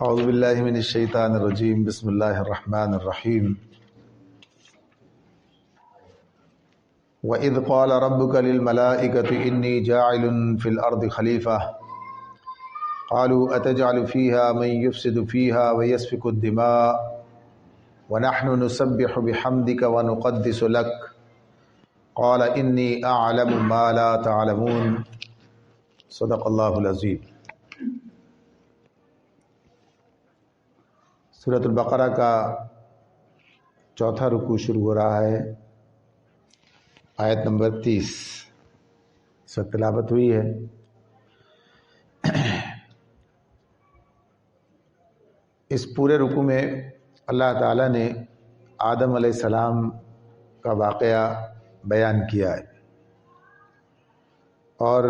اعوذ باللہ من الشیطان الرجیم بسم اللہ الرحمن الرحیم وَإِذْ قَالَ رَبُّكَ لِلْمَلَائِكَةِ إِنِّي جَاعِلٌ فِي الْأَرْضِ خَلِيفَةً قَالُوا أَتَجْعَلُ فِيهَا مَن يُفْسِدُ فِيهَا وَيَسْفِكُ الدِّمَاءَ وَنَحْنُ نُسَبِّحُ بِحَمْدِكَ وَنُقَدِّسُ لَكَ قَالَ إِنِّي أَعْلَمُ مَا لَا تَعْلَمُونَ صدق اللہ العظیم۔ سورۃ البقرہ کا چوتھا رکوع شروع ہو رہا ہے، آیت نمبر 30 اس وقت تلاوت ہوئی ہے۔ اس پورے رکوع میں اللہ تعالیٰ نے آدم علیہ السلام کا واقعہ بیان کیا ہے اور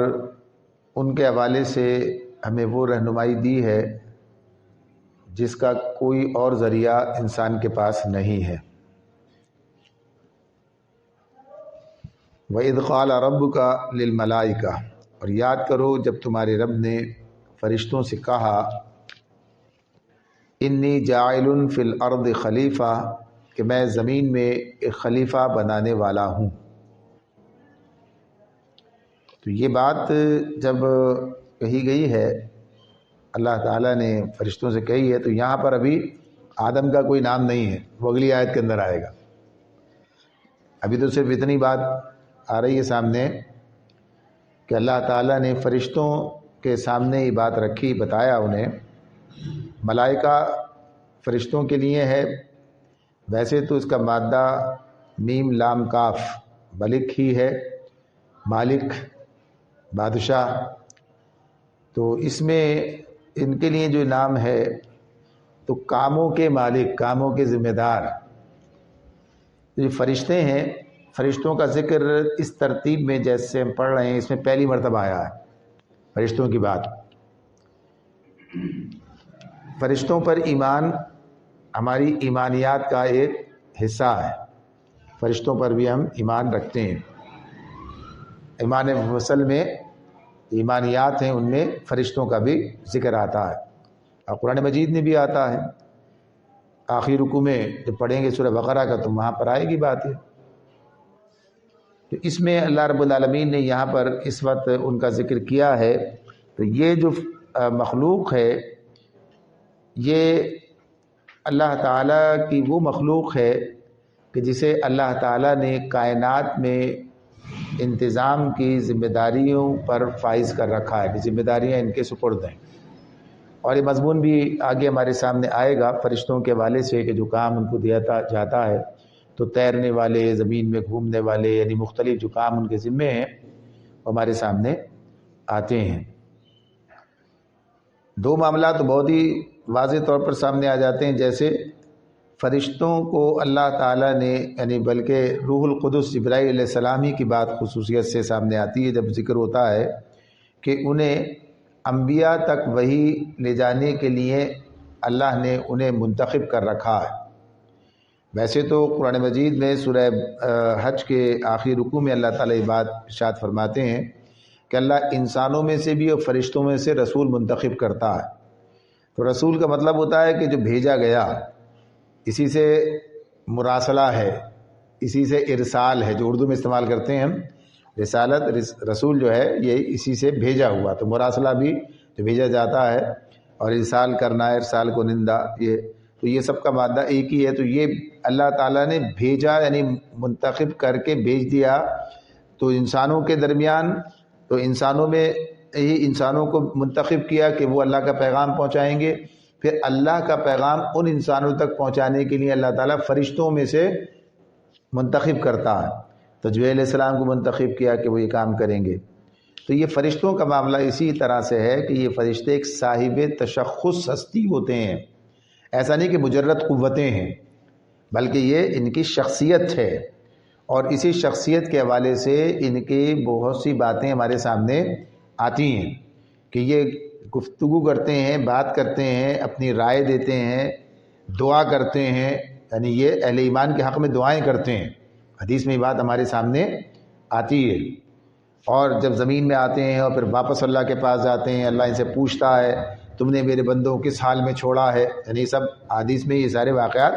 ان کے حوالے سے ہمیں وہ رہنمائی دی ہے جس کا کوئی اور ذریعہ انسان کے پاس نہیں ہے۔ وَإِذْ قَالَ رَبُّكَ لِلْمَلَائِكَةِ، اور یاد کرو جب تمہارے رب نے فرشتوں سے کہا اِنِّی جَاعِلٌ فِي الْأَرْضِ خلیفہ، کہ میں زمین میں ایک خلیفہ بنانے والا ہوں۔ تو یہ بات جب کہی گئی ہے، اللہ تعالیٰ نے فرشتوں سے کہی ہے، تو یہاں پر ابھی آدم کا کوئی نام نہیں ہے، وہ اگلی آیت کے اندر آئے گا۔ ابھی تو صرف اتنی بات آ رہی ہے سامنے کہ اللہ تعالیٰ نے فرشتوں کے سامنے یہ بات رکھی، بتایا انہیں۔ ملائکہ فرشتوں کے لیے ہے، ویسے تو اس کا مادہ میم لام کاف ملک ہی ہے، مالک بادشاہ، تو اس میں ان کے لیے جو نام ہے تو کاموں کے مالک، کاموں کے ذمہ دار جو فرشتے ہیں۔ فرشتوں کا ذکر اس ترتیب میں جیسے ہم پڑھ رہے ہیں، اس میں پہلی مرتبہ آیا ہے فرشتوں کی بات۔ فرشتوں پر ایمان ہماری ایمانیات کا ایک حصہ ہے، فرشتوں پر بھی ہم ایمان رکھتے ہیں۔ ایمان مفصل میں ایمانیات ہیں، ان میں فرشتوں کا بھی ذکر آتا ہے اور قرآن مجید میں بھی آتا ہے۔ آخری رکوع میں جب پڑھیں گے سورہ بقرہ کا تو وہاں پر آئے گی بات ہے۔ تو اس میں اللہ رب العالمین نے یہاں پر اس وقت ان کا ذکر کیا ہے۔ تو یہ جو مخلوق ہے، یہ اللہ تعالیٰ کی وہ مخلوق ہے کہ جسے اللہ تعالیٰ نے کائنات میں انتظام کی ذمہ داریوں پر فائز کر رکھا ہے، کہ ذمہ داریاں ان کے سپرد ہیں۔ اور یہ مضمون بھی آگے ہمارے سامنے آئے گا فرشتوں کے حوالے سے، کہ جو کام ان کو دیا جاتا ہے، تو تیرنے والے، زمین میں گھومنے والے، یعنی مختلف جو کام ان کے ذمے ہیں وہ ہمارے سامنے آتے ہیں۔ دو معاملات تو بہت ہی واضح طور پر سامنے آ جاتے ہیں، جیسے فرشتوں کو اللہ تعالیٰ نے، یعنی بلکہ روح القدس جبرائیل علیہ السلام ہی کی بات خصوصیت سے سامنے آتی ہے جب ذکر ہوتا ہے کہ انہیں انبیاء تک وحی لے جانے کے لیے اللہ نے انہیں منتخب کر رکھا ہے۔ ویسے تو قرآن مجید میں سورہ حج کے آخری رکوع میں اللہ تعالیٰ یہ بات ارشاد فرماتے ہیں کہ اللہ انسانوں میں سے بھی اور فرشتوں میں سے رسول منتخب کرتا ہے۔ تو رسول کا مطلب ہوتا ہے کہ جو بھیجا گیا، اسی سے مراسلہ ہے، اسی سے ارسال ہے، جو اردو میں استعمال کرتے ہیں ہم، رسالت، رسول جو ہے یہ اسی سے بھیجا ہوا۔ تو مراسلہ بھی جو بھیجا جاتا ہے، اور ارسال کرنا ہے، ارسال کو نندا، یہ سب کا مادہ ایک ہی ہے۔ تو یہ اللہ تعالیٰ نے بھیجا، یعنی منتخب کر کے بھیج دیا تو انسانوں کے درمیان، تو انسانوں میں ہی انسانوں کو منتخب کیا کہ وہ اللہ کا پیغام پہنچائیں گے۔ پھر اللہ کا پیغام ان انسانوں تک پہنچانے کے لیے اللہ تعالیٰ فرشتوں میں سے منتخب کرتا ہے۔ تو جبرائیل علیہ السلام کو منتخب کیا کہ وہ یہ کام کریں گے۔ تو یہ فرشتوں کا معاملہ اسی طرح سے ہے کہ یہ فرشتے ایک صاحب تشخص ہستی ہوتے ہیں، ایسا نہیں کہ مجرد قوتیں ہیں، بلکہ یہ ان کی شخصیت ہے، اور اسی شخصیت کے حوالے سے ان کی بہت سی باتیں ہمارے سامنے آتی ہیں کہ یہ گفتگو کرتے ہیں، بات کرتے ہیں، اپنی رائے دیتے ہیں، دعا کرتے ہیں، یعنی یہ اہل ایمان کے حق میں دعائیں کرتے ہیں۔ حدیث میں یہ بات ہمارے سامنے آتی ہے۔ اور جب زمین میں آتے ہیں اور پھر واپس اللہ کے پاس جاتے ہیں، اللہ ان سے پوچھتا ہے، تو تم نے میرے بندوں کو کس حال میں چھوڑا ہے، یعنی سب حدیث میں یہ سارے واقعات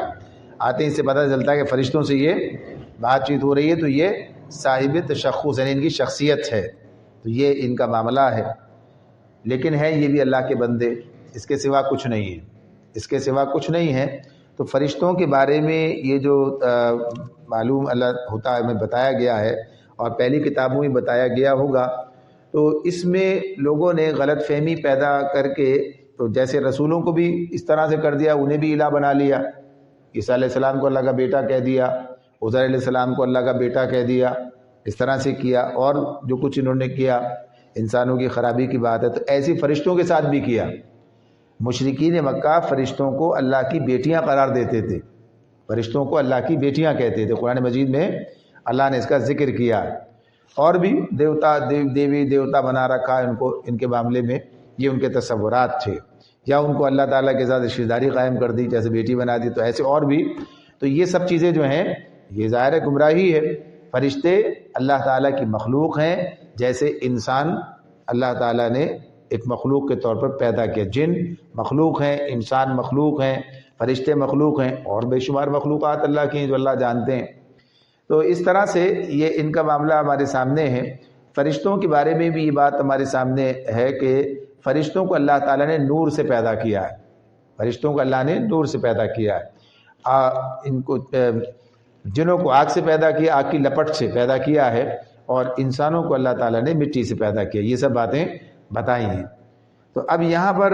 آتے ہیں. اس سے پتہ چلتا ہے کہ فرشتوں سے یہ بات چیت ہو رہی ہے تو یہ صاحب تشخص یعنی ان کی شخصیت ہے، تو یہ ان کا معاملہ ہے. لیکن ہے یہ بھی اللہ کے بندے، اس کے سوا کچھ نہیں ہے، اس کے سوا کچھ نہیں ہے. تو فرشتوں کے بارے میں یہ جو معلوم اللہ ہوتا ہے میں بتایا گیا ہے اور پہلی کتابوں میں بتایا گیا ہوگا، تو اس میں لوگوں نے غلط فہمی پیدا کر کے تو جیسے رسولوں کو بھی اس طرح سے کر دیا، انہیں بھی الہ بنا لیا. عیسیٰ علیہ السلام کو اللہ کا بیٹا کہہ دیا، عزیر علیہ السلام کو اللہ کا بیٹا کہہ دیا، اس طرح سے کیا. اور جو کچھ انہوں نے کیا انسانوں کی خرابی کی بات ہے، تو ایسی فرشتوں کے ساتھ بھی کیا. مشرکین مکہ فرشتوں کو اللہ کی بیٹیاں قرار دیتے تھے، فرشتوں کو اللہ کی بیٹیاں کہتے تھے. قرآن مجید میں اللہ نے اس کا ذکر کیا. اور بھی دیوی دیوتا بنا رکھا ہے ان کو، ان کے معاملے میں یہ ان کے تصورات تھے. یا ان کو اللہ تعالیٰ کے ساتھ رشتہ داری قائم کر دی، جیسے بیٹی بنا دی، تو ایسے اور بھی. تو یہ سب چیزیں جو ہیں یہ ظاہر گمراہی ہے. فرشتے اللہ تعالیٰ کی مخلوق ہیں، جیسے انسان اللہ تعالیٰ نے ایک مخلوق کے طور پر پیدا کیا. جن مخلوق ہیں، انسان مخلوق ہیں، فرشتے مخلوق ہیں، اور بے شمار مخلوقات اللہ کی ہیں جو اللہ جانتے ہیں. تو اس طرح سے یہ ان کا معاملہ ہمارے سامنے ہے. فرشتوں کے بارے میں بھی یہ بات ہمارے سامنے ہے کہ فرشتوں کو اللہ تعالیٰ نے نور سے پیدا کیا ہے. فرشتوں کو اللہ نے نور سے پیدا کیا ہے. ان کو جنوں کو آگ سے پیدا کیا، آگ کی لپٹ سے پیدا کیا ہے، اور انسانوں کو اللہ تعالیٰ نے مٹی سے پیدا کیا. یہ سب باتیں بتائی ہیں. تو اب یہاں پر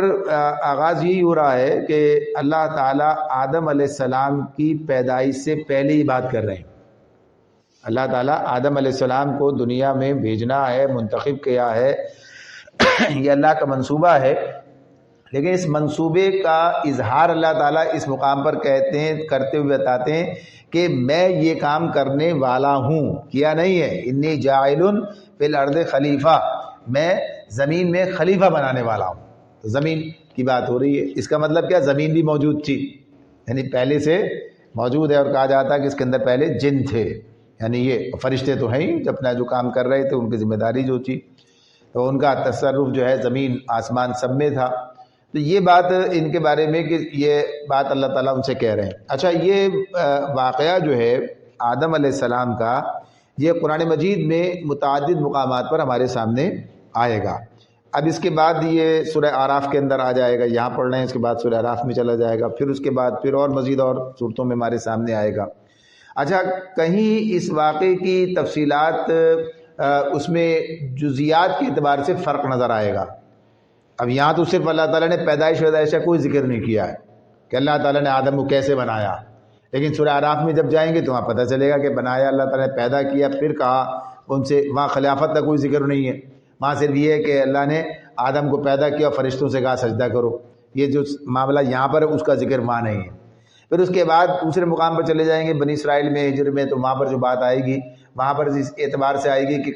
آغاز یہی ہو رہا ہے کہ اللہ تعالیٰ آدم علیہ السلام کی پیدائش سے پہلے ہی بات کر رہے ہیں. اللہ تعالیٰ آدم علیہ السلام کو دنیا میں بھیجنا ہے، منتخب کیا ہے، یہ اللہ کا منصوبہ ہے. لیکن اس منصوبے کا اظہار اللہ تعالیٰ اس مقام پر کہتے ہیں، کرتے ہوئے بتاتے ہیں کہ میں یہ کام کرنے والا ہوں. کیا نہیں ہے، انی جاعل فی الارض خلیفہ، میں زمین میں خلیفہ بنانے والا ہوں. زمین کی بات ہو رہی ہے. اس کا مطلب کیا، زمین بھی موجود تھی، یعنی پہلے سے موجود ہے. اور کہا جاتا ہے کہ اس کے اندر پہلے جن تھے، یعنی یہ فرشتے تو ہیں ہی، جب اپنا جو کام کر رہے تھے ان کی ذمہ داری جو تھی، تو ان کا تصرف جو ہے زمین آسمان سب میں تھا. تو یہ بات ان کے بارے میں کہ یہ بات اللہ تعالیٰ ان سے کہہ رہے ہیں. اچھا، یہ واقعہ جو ہے آدم علیہ السلام کا، یہ قرآن مجید میں متعدد مقامات پر ہمارے سامنے آئے گا. اب اس کے بعد یہ سورہ اعراف کے اندر آ جائے گا، یہاں پڑھ رہے ہیں، اس کے بعد سورہ اعراف میں چلا جائے گا، پھر اس کے بعد پھر اور مزید اور صورتوں میں ہمارے سامنے آئے گا. اچھا، کہیں اس واقعے کی تفصیلات اس میں جزیات کے اعتبار سے فرق نظر آئے گا. اب یہاں تو صرف اللہ تعالیٰ نے پیدائش کا کوئی ذکر نہیں کیا ہے کہ اللہ تعالیٰ نے آدم کو کیسے بنایا. لیکن سورہ اعراف میں جب جائیں گے تو وہاں پتہ چلے گا کہ بنایا اللہ تعالیٰ نے، پیدا کیا، پھر کہا ان سے. وہاں خلافت کا کوئی ذکر نہیں ہے، وہاں صرف یہ ہے کہ اللہ نے آدم کو پیدا کیا اور فرشتوں سے کہا سجدہ کرو. یہ جو معاملہ یہاں پر ہے اس کا ذکر وہاں نہیں ہے. پھر اس کے بعد دوسرے مقام پر چلے جائیں گے بنی اسرائیل میں، ہجر میں، تو وہاں پر جو بات آئے گی وہاں پر اس اعتبار سے آئے گی کہ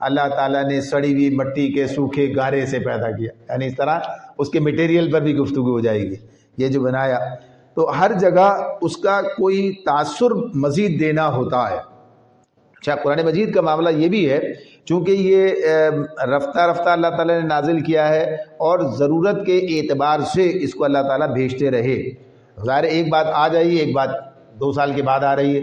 اللہ تعالیٰ نے سڑی ہوئی مٹی کے سوکھے گارے سے پیدا کیا، یعنی اس طرح اس کے میٹیریل پر بھی گفتگو ہو جائے گی. یہ جو بنایا، تو ہر جگہ اس کا کوئی تاثر مزید دینا ہوتا ہے. اچھا، قرآن مجید کا معاملہ یہ بھی ہے، چونکہ یہ رفتہ رفتہ اللہ تعالیٰ نے نازل کیا ہے اور ضرورت کے اعتبار سے اس کو اللہ تعالیٰ بھیجتے رہے. ظاہر ایک بات آ جائیے، ایک بات 2 سال کے بعد آ رہی ہے،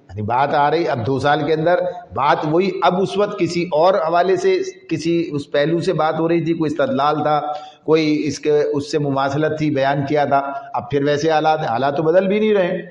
یعنی بات آ رہی اب 2 سال کے اندر، بات وہی اب اس وقت کسی اور حوالے سے، کسی اس پہلو سے بات ہو رہی تھی، کوئی استدلال تھا، کوئی اس سے مماثلت تھی، بیان کیا تھا. اب پھر ویسے حالات تو بدل بھی نہیں رہے،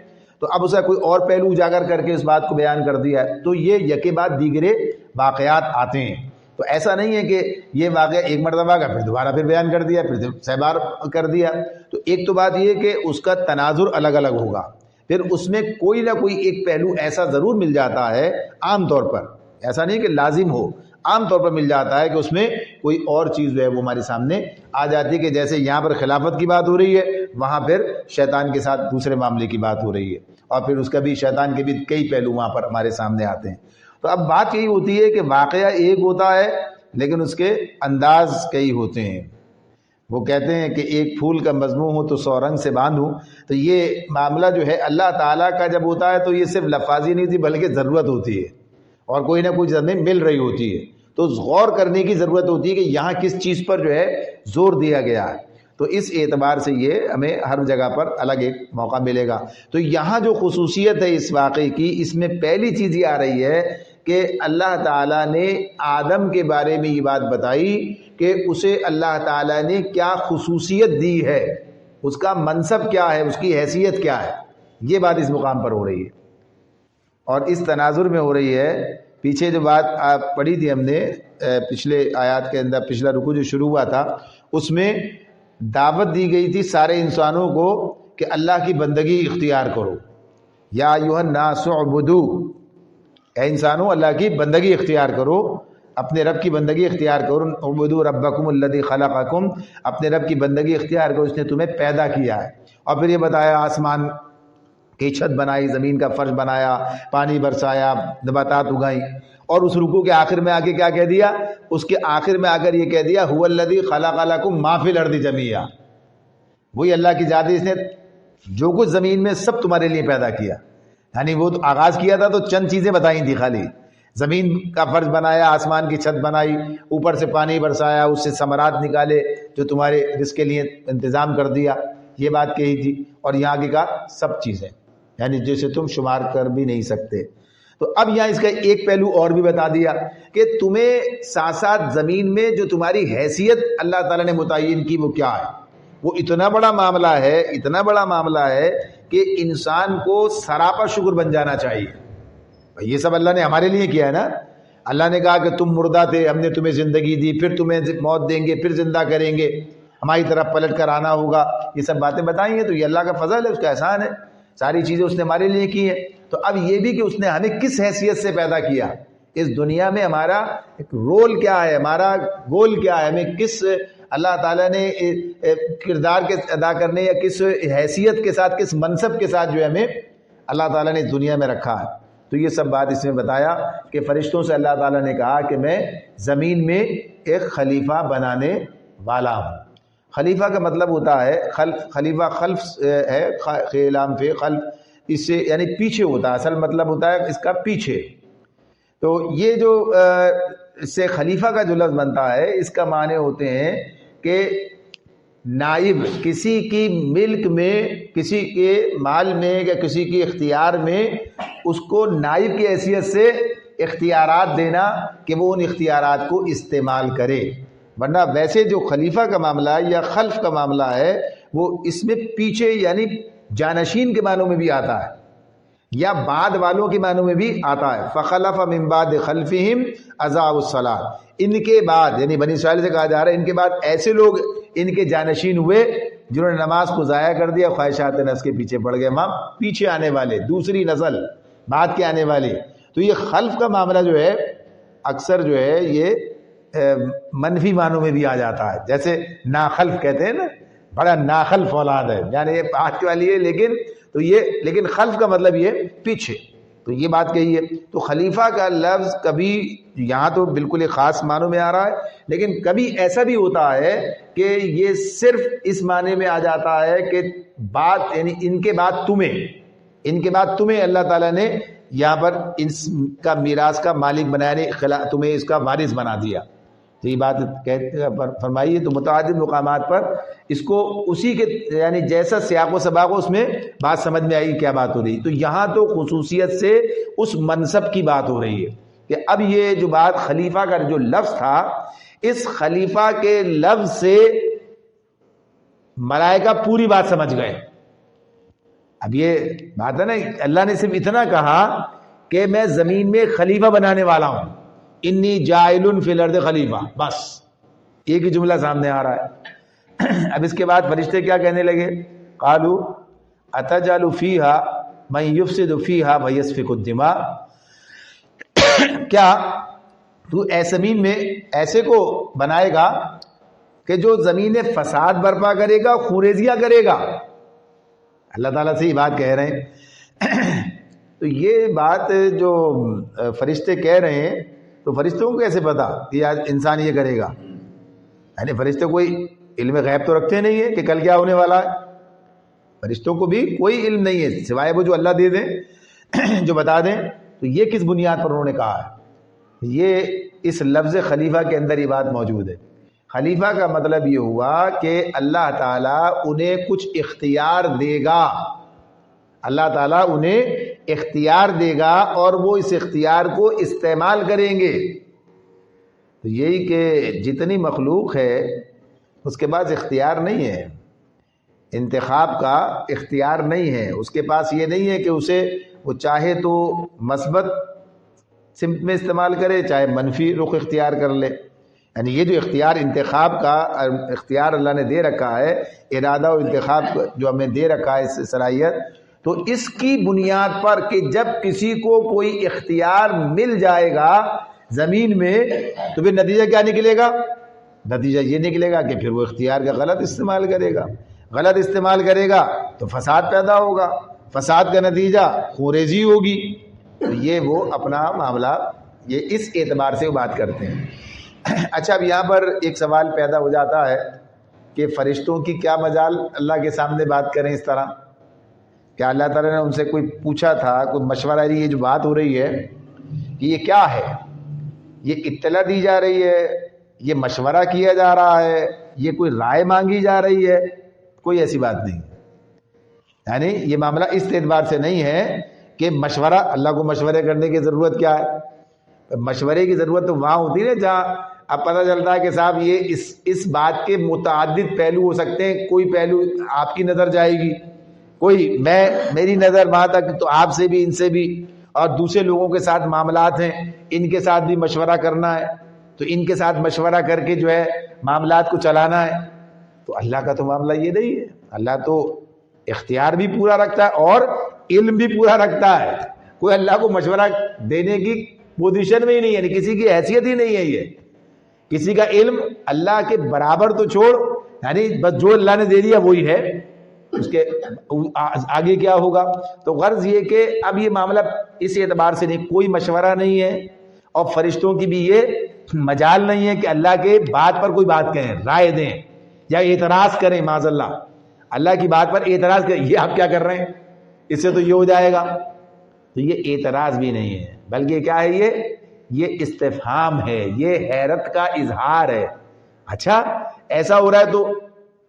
تو اب اسے کوئی اور پہلو اجاگر کر کے اس بات کو بیان کر دیا ہے. تو یہ یکے بعد دیگرے واقعات آتے ہیں. تو ایسا نہیں ہے کہ یہ واقعہ ایک مرتبہ کا پھر دوبارہ پھر بیان کر دیا، پھر 6 بار کر دیا. تو ایک تو بات یہ کہ اس کا تناظر الگ الگ ہوگا، پھر اس میں کوئی نہ کوئی ایک پہلو ایسا ضرور مل جاتا ہے، عام طور پر، ایسا نہیں کہ لازم ہو، عام طور پر مل جاتا ہے کہ اس میں کوئی اور چیز جو ہے وہ ہمارے سامنے آ جاتی ہے. کہ جیسے یہاں پر خلافت کی بات ہو رہی ہے، وہاں پھر شیطان کے ساتھ دوسرے معاملے کی بات ہو رہی ہے، اور پھر اس کا بھی شیطان کے بھی کئی پہلو وہاں پر ہمارے سامنے آتے ہیں. تو اب بات یہی ہوتی ہے کہ واقعہ ایک ہوتا ہے لیکن اس کے انداز کئی ہوتے ہیں. وہ کہتے ہیں کہ ایک پھول کا مضمون ہو تو 100 رنگ سے باندھوں. تو یہ معاملہ جو ہے اللہ تعالیٰ کا جب ہوتا ہے تو یہ صرف لفاظی نہیں تھی بلکہ ضرورت ہوتی ہے، اور کوئی نہ کوئی چیز مل رہی ہوتی ہے. تو غور کرنے کی ضرورت ہوتی ہے کہ یہاں کس چیز پر جو ہے زور دیا گیا ہے. تو اس اعتبار سے یہ ہمیں ہر جگہ پر الگ ایک موقع ملے گا۔ تو یہاں جو خصوصیت ہے اس واقعے کی، اس میں پہلی چیز یہ آ رہی ہے کہ اللہ تعالیٰ نے آدم کے بارے میں یہ بات بتائی کہ اسے اللہ تعالیٰ نے کیا خصوصیت دی ہے، اس کا منصب کیا ہے، اس کی حیثیت کیا ہے، یہ بات اس مقام پر ہو رہی ہے۔ اور اس تناظر میں ہو رہی ہے، پیچھے جو بات پڑھی تھی ہم نے پچھلے آیات کے اندر، پچھلا رکوع جو شروع ہوا تھا اس میں دعوت دی گئی تھی سارے انسانوں کو کہ اللہ کی بندگی اختیار کرو، یا ایھا الناس اعبدوا، اے انسانوں اللہ کی بندگی اختیار کرو، اپنے رب کی بندگی اختیار کرو، اعبدوا ربکم الذی خلقکم، اپنے رب کی بندگی اختیار کرو، اس نے تمہیں پیدا کیا ہے۔ اور پھر یہ بتایا آسمان کی چھت بنائی، زمین کا فرش بنایا، پانی برسایا، نباتات اگائیں، اور اس رکوع کے آخر میں آ کے کیا کہہ دیا؟ اس کے آخر میں آ کر یہ کہہ دیا هو الذی خلق لکم ما فی الارض جمیعا، وہی اللہ کی ذات ہے، اس نے جو کچھ زمین میں سب تمہارے لیے پیدا کیا۔ یعنی وہ تو آغاز کیا تھا تو چند چیزیں بتائیں تھی، خالی زمین کا فرش بنایا، آسمان کی چھت بنائی، اوپر سے پانی برسایا، اس سے ثمرات نکالے جو تمہارے رزق کے لیے انتظام کر دیا، یہ بات کہی تھی۔ اور یہاں کی کہا سب چیزیں، یعنی جیسے تم شمار کر بھی نہیں سکتے۔ تو اب یہاں اس کا ایک پہلو اور بھی بتا دیا کہ تمہیں ساتھ ساتھ زمین میں جو تمہاری حیثیت اللہ تعالیٰ نے متعین کی وہ کیا ہے، وہ اتنا بڑا معاملہ ہے، اتنا بڑا معاملہ ہے کہ انسان کو سراپا شکر بن جانا چاہیے۔ یہ سب اللہ نے ہمارے لیے کیا ہے نا۔ اللہ نے کہا کہ تم مردہ تھے، ہم نے تمہیں زندگی دی، پھر تمہیں موت دیں گے، پھر زندہ کریں گے، ہماری طرف پلٹ کر آنا ہوگا، یہ سب باتیں بتائیں گے۔ تو یہ اللہ کا فضل ہے، اس کا احسان ہے، ساری چیزیں اس نے ہمارے لیے کی ہیں۔ تو اب یہ بھی کہ اس نے ہمیں کس حیثیت سے پیدا کیا، اس دنیا میں ہمارا ایک رول کیا ہے، ہمارا گول کیا ہے، ہمیں کس اللہ تعالیٰ نے کردار کے ادا کرنے یا کس حیثیت کے ساتھ، کس منصب کے ساتھ جو ہے ہمیں اللہ تعالیٰ نے اس دنیا میں رکھا ہے۔ تو یہ سب بات اس میں بتایا کہ فرشتوں سے اللہ تعالیٰ نے کہا کہ میں زمین میں ایک خلیفہ بنانے والا ہوں۔ خلیفہ کا مطلب ہوتا ہے خلف، خلیفہ خلف ہے، خیلام فی خلف، اس سے یعنی پیچھے ہوتا ہے، اصل مطلب ہوتا ہے اس کا پیچھے۔ تو یہ جو اس سے خلیفہ کا جو لفظ بنتا ہے، اس کا معنی ہوتے ہیں کہ نائب، کسی کی ملک میں، کسی کے مال میں یا کسی کے اختیار میں اس کو نائب کی حیثیت سے اختیارات دینا کہ وہ ان اختیارات کو استعمال کرے۔ ورنہ ویسے جو خلیفہ کا معاملہ ہے یا خلف کا معاملہ ہے وہ اس میں پیچھے یعنی جانشین کے معنوں میں بھی آتا ہے یا بعد والوں کے معنوں میں بھی آتا ہے۔ فخلف من بعد خلفہم اضاعوا الصلاۃ، ان کے بعد یعنی بنی اسرائیل سے کہا جا رہا ہے ان کے بعد ایسے لوگ ان کے جانشین ہوئے جنہوں نے نماز کو ضائع کر دیا، خواہشات نفس کے پیچھے پڑ گئے۔ ماں پیچھے آنے والے، دوسری نسل بعد کے آنے والے۔ تو یہ خلف کا معاملہ جو ہے اکثر جو ہے یہ منفی معنوں میں بھی آ جاتا ہے، جیسے ناخلف کہتے ہیں نا، بڑا ناخلف اولاد ہے، یعنی یہ بعد والی ہے لیکن خلف کا مطلب یہ پیچھے۔ تو یہ بات کہی ہے۔ تو خلیفہ کا لفظ کبھی یہاں تو بالکل ایک خاص معنوں میں آ رہا ہے، لیکن کبھی ایسا بھی ہوتا ہے کہ یہ صرف اس معنی میں آ جاتا ہے کہ بات یعنی ان کے بعد تمہیں اللہ تعالیٰ نے یہاں پر اس کا میراث کا مالک بنایا، تمہیں اس کا وارث بنا دیا۔ تو یہ بات فرمائی ہے۔ تو متعدد مقامات پر اس کو اسی کے یعنی جیسا سیاق و سباق ہو اس میں بات سمجھ میں آئی کیا بات ہو رہی۔ تو یہاں تو خصوصیت سے اس منصب کی بات ہو رہی ہے کہ اب یہ جو بات خلیفہ کا جو لفظ تھا، اس خلیفہ کے لفظ سے ملائکہ پوری بات سمجھ گئے۔ اب یہ بات ہے نا، اللہ نے صرف اتنا کہا کہ میں زمین میں خلیفہ بنانے والا ہوں، انی جاعل فی الارض خلیفہ، بس ایک ہی جملہ سامنے آ رہا ہے۔ اب اس کے بعد فرشتے کیا کہنے لگے؟ قالوا اتجعل فیہا من یفسد فیہا ویسفک الدماء، کیا تو اے زمین میں ایسے کو بنائے گا کہ جو زمین میں فساد برپا کرے گا، خوریزیاں کرے گا؟ اللہ تعالیٰ سے یہ بات کہہ رہے ہیں۔ تو یہ بات جو فرشتے کہہ رہے ہیں تو فرشتوں کو کیسے پتا کہ آج انسان یہ کرے گا؟ یعنی فرشتے کوئی علم غیب تو رکھتے نہیں ہے کہ کل کیا ہونے والا ہے، فرشتوں کو بھی کوئی علم نہیں ہے سوائے وہ جو اللہ دے دیں، جو بتا دیں۔ تو یہ کس بنیاد پر انہوں نے کہا ہے؟ یہ اس لفظ خلیفہ کے اندر یہ بات موجود ہے۔ خلیفہ کا مطلب یہ ہوا کہ اللہ تعالیٰ انہیں کچھ اختیار دے گا، اللہ تعالیٰ انہیں اختیار دے گا اور وہ اس اختیار کو استعمال کریں گے۔ تو یہی کہ جتنی مخلوق ہے اس کے پاس اختیار نہیں ہے، انتخاب کا اختیار نہیں ہے، اس کے پاس یہ نہیں ہے کہ اسے وہ چاہے تو مثبت سمت میں استعمال کرے، چاہے منفی رخ اختیار کر لے۔ یعنی یہ جو اختیار انتخاب کا اختیار اللہ نے دے رکھا ہے، ارادہ و انتخاب جو ہمیں دے رکھا ہے اس صلاحیت، تو اس کی بنیاد پر کہ جب کسی کو کوئی اختیار مل جائے گا زمین میں تو پھر نتیجہ کیا نکلے گا؟ نتیجہ یہ نکلے گا کہ پھر وہ اختیار کا غلط استعمال کرے گا، غلط استعمال کرے گا تو فساد پیدا ہوگا، فساد کا نتیجہ خوریزی ہوگی۔ تو یہ وہ اپنا معاملہ یہ اس اعتبار سے بات کرتے ہیں۔ اچھا، اب یہاں پر ایک سوال پیدا ہو جاتا ہے کہ فرشتوں کی کیا مجال اللہ کے سامنے بات کریں اس طرح؟ کیا اللہ تعالیٰ نے ان سے کوئی پوچھا تھا، کوئی مشورہ؟ یہ جو بات ہو رہی ہے کہ یہ کیا ہے، یہ اطلاع دی جا رہی ہے، یہ مشورہ کیا جا رہا ہے، یہ کوئی رائے مانگی جا رہی ہے؟ کوئی ایسی بات نہیں۔ یعنی یہ معاملہ اس اعتبار سے نہیں ہے کہ مشورہ، اللہ کو مشورے کرنے کی ضرورت کیا ہے؟ مشورے کی ضرورت تو وہاں ہوتی ہے جہاں اب پتہ چلتا ہے کہ صاحب یہ اس بات کے متعدد پہلو ہو سکتے ہیں، کوئی پہلو آپ کی نظر جائے گی، کوئی میری نظر وہاں تک، تو آپ سے بھی، ان سے بھی، اور دوسرے لوگوں کے ساتھ معاملات ہیں، ان کے ساتھ بھی مشورہ کرنا ہے، تو ان کے ساتھ مشورہ کر کے جو ہے معاملات کو چلانا ہے۔ تو اللہ کا تو معاملہ یہ نہیں ہے، اللہ تو اختیار بھی پورا رکھتا ہے اور علم بھی پورا رکھتا ہے۔ کوئی اللہ کو مشورہ دینے کی پوزیشن میں ہی نہیں ہے، یعنی کسی کی حیثیت ہی نہیں ہے، یہ کسی کا علم اللہ کے برابر تو چھوڑ، یعنی بس جو اللہ نے دے دیا وہی ہے، اس کے آگے کیا ہوگا؟ تو غرض یہ کہ اب یہ معاملہ اس اعتبار سے نہیں، کوئی مشورہ نہیں ہے، اور فرشتوں کی بھی یہ مجال نہیں ہے کہ اللہ کے بات پر کوئی بات کہیں، رائے دیں یا اعتراض کریں۔ معاذ اللہ کی بات پر اعتراض کریں، یہ آپ کیا کر رہے ہیں، اس سے تو یہ ہو جائے گا۔ تو یہ اعتراض بھی نہیں ہے، بلکہ کیا ہے، یہ استفہام ہے، یہ حیرت کا اظہار ہے۔ اچھا ایسا ہو رہا ہے تو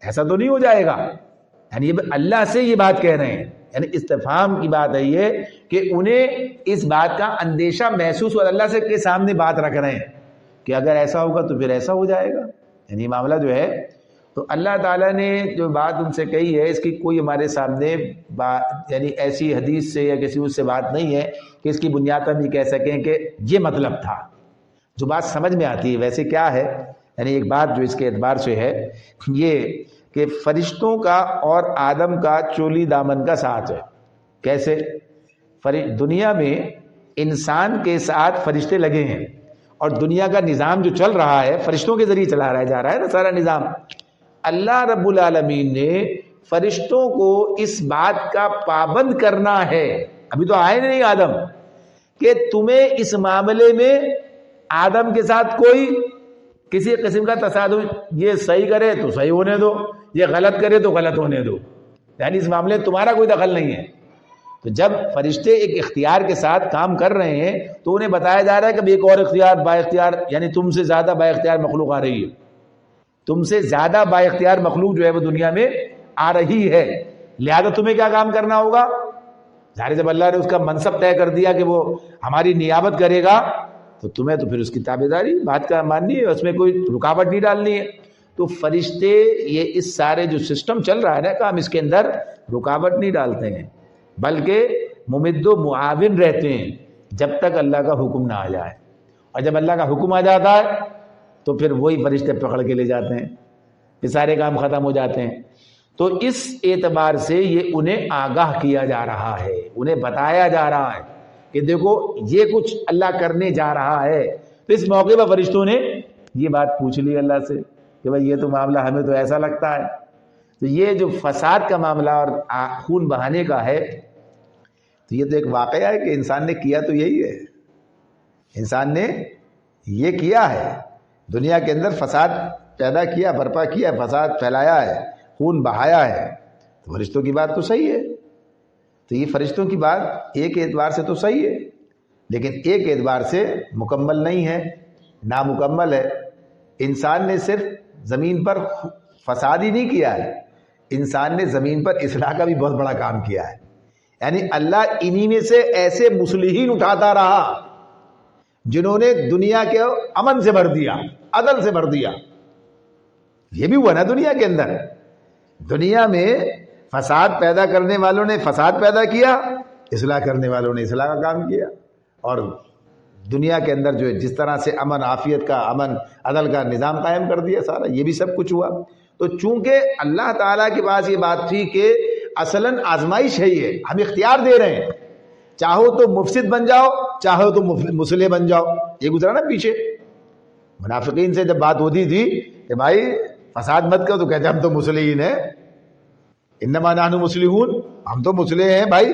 ایسا تو نہیں ہو جائے گا، یعنی اللہ سے یہ بات کہہ رہے ہیں، یعنی استفہام کی بات ہے یہ کہ انہیں اس بات کا اندیشہ محسوس ہو، اللہ سے کے سامنے بات رکھ رہے ہیں کہ اگر ایسا ہوگا تو پھر ایسا ہو جائے گا۔ یعنی معاملہ جو ہے، تو اللہ تعالیٰ نے جو بات ان سے کہی ہے اس کی کوئی ہمارے سامنے یعنی ایسی حدیث سے یا کسی اس سے بات نہیں ہے کہ اس کی بنیاد پر بھی کہہ سکیں کہ یہ مطلب تھا۔ جو بات سمجھ میں آتی ہے ویسے کیا ہے، یعنی ایک بات جو اس کے اعتبار سے ہے یہ کہ فرشتوں کا اور آدم کا چولی دامن کا ساتھ ہے۔ کیسے؟ دنیا میں انسان کے ساتھ فرشتے لگے ہیں، اور دنیا کا نظام جو چل رہا ہے فرشتوں کے ذریعے چلا جا رہا ہے نا سارا نظام۔ اللہ رب العالمین نے فرشتوں کو اس بات کا پابند کرنا ہے، ابھی تو آئے نہیں آدم، کہ تمہیں اس معاملے میں آدم کے ساتھ کوئی کسی قسم کا تصادم، یہ صحیح کرے تو صحیح ہونے دو، یہ غلط کرے تو غلط ہونے دو، یعنی اس معاملے میں تمہارا کوئی دخل نہیں ہے۔ تو جب فرشتے ایک اختیار کے ساتھ کام کر رہے ہیں تو انہیں بتایا جا رہا ہے کہ ایک اور اختیار با اختیار، یعنی تم سے زیادہ با اختیار مخلوق آ رہی ہے، تم سے زیادہ با اختیار مخلوق جو ہے وہ دنیا میں آ رہی ہے، لہذا تمہیں کیا کام کرنا ہوگا؟ ظاہر جب اللہ نے اس کا منصب طے کر دیا کہ وہ ہماری نیابت کرے گا تو تمہیں تو پھر اس کی تابعداری بات کا ماننی ہے، اس میں کوئی رکاوٹ نہیں ڈالنی ہے۔ تو فرشتے یہ اس سارے جو سسٹم چل رہا ہے نا کام، اس کے اندر رکاوٹ نہیں ڈالتے ہیں، بلکہ ممد و معاون رہتے ہیں جب تک اللہ کا حکم نہ آ جائے، اور جب اللہ کا حکم آ جاتا ہے تو پھر وہی فرشتے پکڑ کے لے جاتے ہیں، یہ سارے کام ختم ہو جاتے ہیں۔ تو اس اعتبار سے یہ انہیں آگاہ کیا جا رہا ہے، انہیں بتایا جا رہا ہے کہ دیکھو یہ کچھ اللہ کرنے جا رہا ہے۔ تو اس موقع پر فرشتوں نے یہ بات پوچھ لی اللہ سے کہ بھائی یہ تو معاملہ ہمیں تو ایسا لگتا ہے۔ تو یہ جو فساد کا معاملہ اور خون بہانے کا ہے، تو یہ تو ایک واقعہ ہے کہ انسان نے کیا تو یہی ہے، انسان نے یہ کیا ہے، دنیا کے اندر فساد پیدا کیا، برپا کیا، فساد پھیلایا ہے، خون بہایا ہے۔ تو فرشتوں کی بات تو صحیح ہے، تو یہ فرشتوں کی بات ایک اعتبار سے تو صحیح ہے، لیکن ایک اعتبار سے مکمل نہیں ہے، نامکمل ہے۔ انسان نے صرف زمین پر فساد ہی نہیں کیا ہے، انسان نے زمین پر اصلاح کا بھی بہت بڑا کام کیا ہے. یعنی اللہ انہی میں سے ایسے مصلحین اٹھاتا رہا جنہوں نے دنیا کے امن سے بھر دیا، عدل سے بھر دیا. یہ بھی ہوا نا دنیا کے اندر. دنیا میں فساد پیدا کرنے والوں نے فساد پیدا کیا، اصلاح کرنے والوں نے اصلاح کا کام کیا. اور دنیا کے اندر جو ہے جس طرح سے امن عافیت کا، امن عدل کا نظام قائم کر دیا سارا، یہ بھی سب کچھ ہوا. تو چونکہ اللہ تعالیٰ کے پاس یہ بات تھی کہ اصلاً آزمائش ہے، یہ ہم اختیار دے رہے ہیں، چاہو تو مفسد بن جاؤ، چاہو تو مصلح بن جاؤ. یہ گزرا نا پیچھے. منافقین سے جب بات ہوتی تھی کہ بھائی فساد مت کرو، تو کہتے ہم تو مصلحین ہیں، انما نحن مصلحون، ہم تو مصلح ہیں بھائی،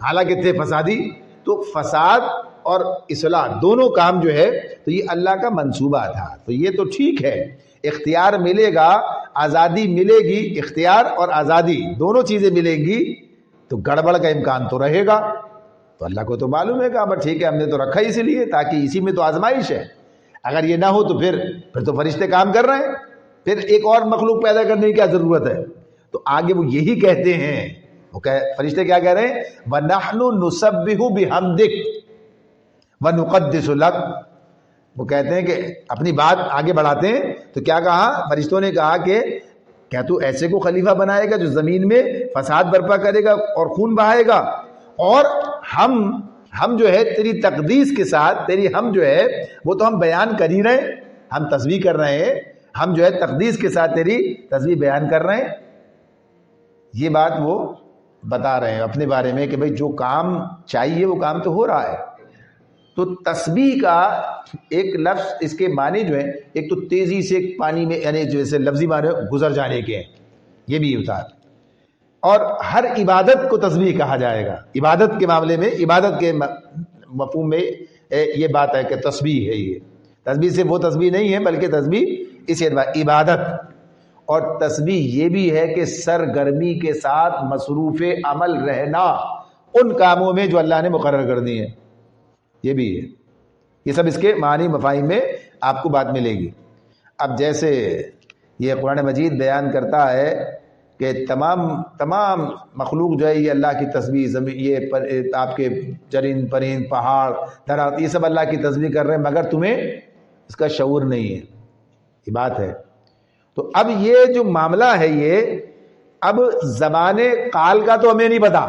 حالانکہ تھے فسادی. تو فساد اور اصلاح دونوں کام جو ہے تو یہ اللہ کا منصوبہ تھا. تو یہ تو ٹھیک ہے، اختیار ملے گا، آزادی ملے گی، اختیار اور آزادی دونوں چیزیں ملیں گی تو گڑبڑ کا امکان تو رہے گا. تو اللہ کو تو معلوم ہے کہ بس ٹھیک ہے، ہم نے تو رکھا اسی لیے تاکہ اسی میں تو آزمائش ہے. اگر یہ نہ ہو تو پھر تو فرشتے کام کر رہے ہیں، پھر ایک اور مخلوق پیدا کرنے کی کیا ضرورت ہے. تو آگے وہ یہی کہتے ہیں، فرشتے کیا کہہ رہے ہیں؟ وَنَحْنُ نُسَبِّحُ بِحَمْدِكَ وَنُقَدِّسُ لَكَ. وہ کہتے ہیں کہ اپنی بات آگے بڑھاتے ہیں. تو کیا کہا؟ فرشتوں نے کہا کہ کیا تو ایسے کو خلیفہ بنائے گا جو زمین میں فساد برپا کرے گا اور خون بہائے گا، اور ہم جو ہے تیری تقدیس کے ساتھ تیری ہم جو ہے وہ تو ہم بیان کر ہی رہے ہیں، ہم تسبیح کر رہے ہیں، ہم جو ہے تقدیس کے ساتھ تیری تسبیح بیان کر رہے ہیں. یہ بات وہ بتا رہے ہیں اپنے بارے میں کہ بھئی جو کام چاہیے وہ کام تو ہو رہا ہے. تو تسبیح کا ایک لفظ اس کے معنی جو ہے، ایک تو تیزی سے پانی میں، یعنی جیسے لفظی معنی گزر جانے کے، یہ بھی ہوتا ہے. اور ہر عبادت کو تسبیح کہا جائے گا. عبادت کے معاملے میں، عبادت کے مفہوم میں یہ بات ہے کہ تسبیح ہے. یہ تسبیح سے وہ تسبیح نہیں ہے بلکہ تسبیح اس اعتبار عبادت. اور تسبیح یہ بھی ہے کہ سرگرمی کے ساتھ مصروف عمل رہنا ان کاموں میں جو اللہ نے مقرر کر دی ہیں، یہ بھی ہے. یہ سب اس کے معنی مفاہیم میں آپ کو بات ملے گی. اب جیسے یہ قرآن مجید بیان کرتا ہے کہ تمام مخلوق جو ہے یہ اللہ کی تسبیح، زمین، یہ آپ کے چرند پرند، پہاڑ درخت، یہ سب اللہ کی تسبیح کر رہے ہیں، مگر تمہیں اس کا شعور نہیں ہے. یہ بات ہے. تو اب یہ جو معاملہ ہے، یہ اب زبان قال کا تو ہمیں نہیں پتا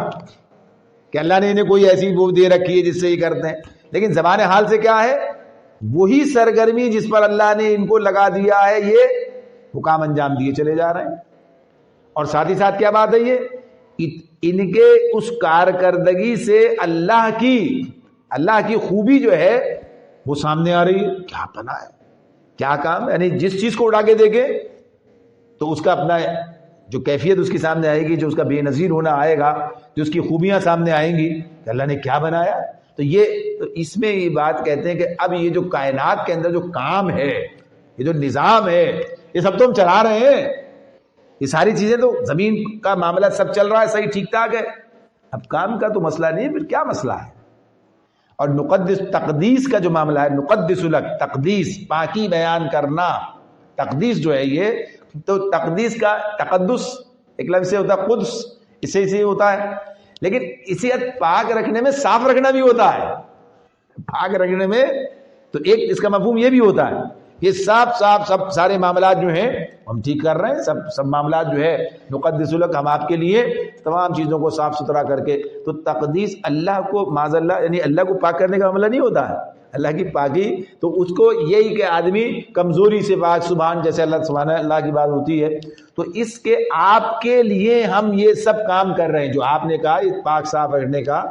کہ اللہ نے انہیں کوئی ایسی وہ دے رکھی ہے جس سے یہ کرتے ہیں، لیکن زبان حال سے کیا ہے؟ وہی سرگرمی جس پر اللہ نے ان کو لگا دیا ہے، یہ وہ کام انجام دیے چلے جا رہے ہیں. اور ساتھ ہی ساتھ کیا بات ہے؟ یہ ان کے اس کارکردگی سے اللہ کی خوبی جو ہے وہ سامنے آ رہی ہے. کیا بنا ہے، کیا کام، یعنی جس چیز کو اڑا کے دیکھیں تو اس کا اپنا جو کیفیت اس کی سامنے آئے گی، جو اس کا بے نظیر ہونا آئے گا، جو اس کی خوبیاں سامنے آئیں گی کہ اللہ نے کیا بنایا. تو اس میں یہ بات کہتے ہیں کہ اب یہ جو کائنات کے اندر جو کام ہے، یہ جو نظام ہے، یہ سب تو ہم چلا رہے ہیں. یہ ساری چیزیں تو زمین کا معاملہ سب چل رہا ہے، صحیح ٹھیک ٹھاک ہے. اب کام کا تو مسئلہ نہیں ہے، پھر کیا مسئلہ ہے؟ اور نقدس، تقدیس کا جو معاملہ ہے، نقدس لک، تقدیس، پاکی بیان کرنا. تقدیس جو ہے یہ تو تقدیس کا تقدس ایک لفظ سے ہوتا ہے، قدس اس سے ہوتا ہے، لیکن اسے پاک رکھنے میں صاف رکھنا بھی ہوتا ہے. پاک رکھنے میں تو ایک اس کا مفہوم یہ بھی ہوتا ہے، یہ صاف سب سارے معاملات جو ہیں ہم ٹھیک کر رہے ہیں، سب معاملات جو ہے نقدس لک، ہم آپ کے لیے تمام چیزوں کو صاف ستھرا کر کے. تو تقدیس اللہ کو معاذ اللہ، یعنی اللہ کو پاک کرنے کا معاملہ نہیں ہوتا ہے. اللہ کی پاکی تو اس کو یہی کہ آدمی کمزوری سے پاک، سبحان، جیسے سبحان اللہ کی بات ہوتی ہے. تو اس کے آپ کے لیے ہم یہ سب کام کر رہے ہیں جو آپ نے کہا پاک صاف رکھنے کا.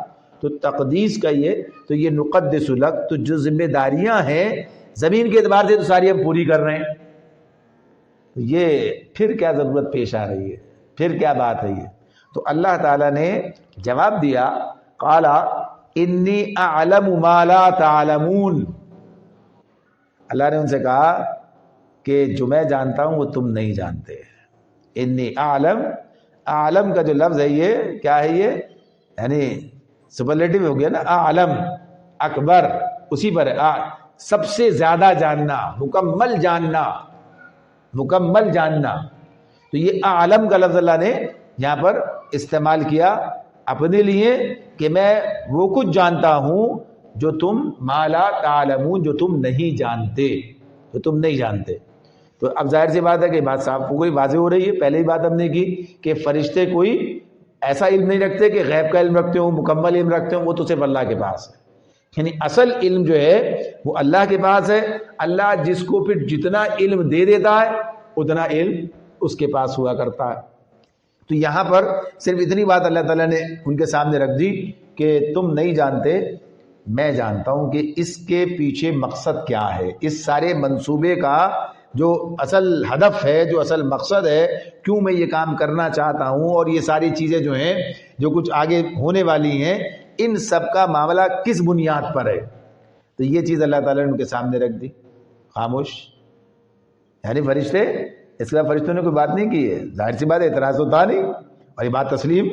تو تقدیس کا یہ نقدس لک، تو جو ذمہ داریاں ہیں زمین کے اعتبار سے تو ساری ہم پوری کر رہے ہیں. یہ پھر کیا ضرورت پیش آ رہی ہے، پھر کیا بات ہے یہ؟ تو اللہ تعالیٰ نے جواب دیا، قال انی اعلم ما لا تعلمون. اللہ نے ان سے کہا کہ جو میں جانتا ہوں وہ تم نہیں جانتے. انی اعلم کا جو لفظ ہے یہ کیا ہے؟ یہ یعنی سپرلیٹو ہو گیا نا، اعلم اکبر، اسی پر سب سے زیادہ جاننا، مکمل جاننا. مکمل جاننا. تو یہ اعلم کا لفظ اللہ نے یہاں پر استعمال کیا اپنے لیے کہ میں وہ کچھ جانتا ہوں جو تم ما لا تعلمون، جو تم نہیں جانتے، جو تم نہیں جانتے. تو اب ظاہر سی بات ہے کہ بات صاف کوئی واضح ہو رہی ہے. پہلے ہی بات ہم نے کی کہ فرشتے کوئی ایسا علم نہیں رکھتے کہ غیب کا علم رکھتے ہوں، مکمل علم رکھتے ہوں، وہ تو صرف اللہ کے پاس ہے. یعنی اصل علم جو ہے وہ اللہ کے پاس ہے. اللہ جس کو پھر جتنا علم دے دیتا ہے اتنا علم اس کے پاس ہوا کرتا ہے. تو یہاں پر صرف اتنی بات اللہ تعالیٰ نے ان کے سامنے رکھ دی کہ تم نہیں جانتے، میں جانتا ہوں کہ اس کے پیچھے مقصد کیا ہے. اس سارے منصوبے کا جو اصل ہدف ہے، جو اصل مقصد ہے، کیوں میں یہ کام کرنا چاہتا ہوں، اور یہ ساری چیزیں جو ہیں جو کچھ آگے ہونے والی ہیں، ان سب کا معاملہ کس بنیاد پر ہے. تو یہ چیز اللہ تعالیٰ نے ان کے سامنے رکھ دی. خاموش. یعنی فرشتے، اس کے بعد فرشتوں نے کوئی بات نہیں کی ہے. ظاہر سی بات ہے، اعتراض تو تھا نہیں، اور یہ بات تسلیم،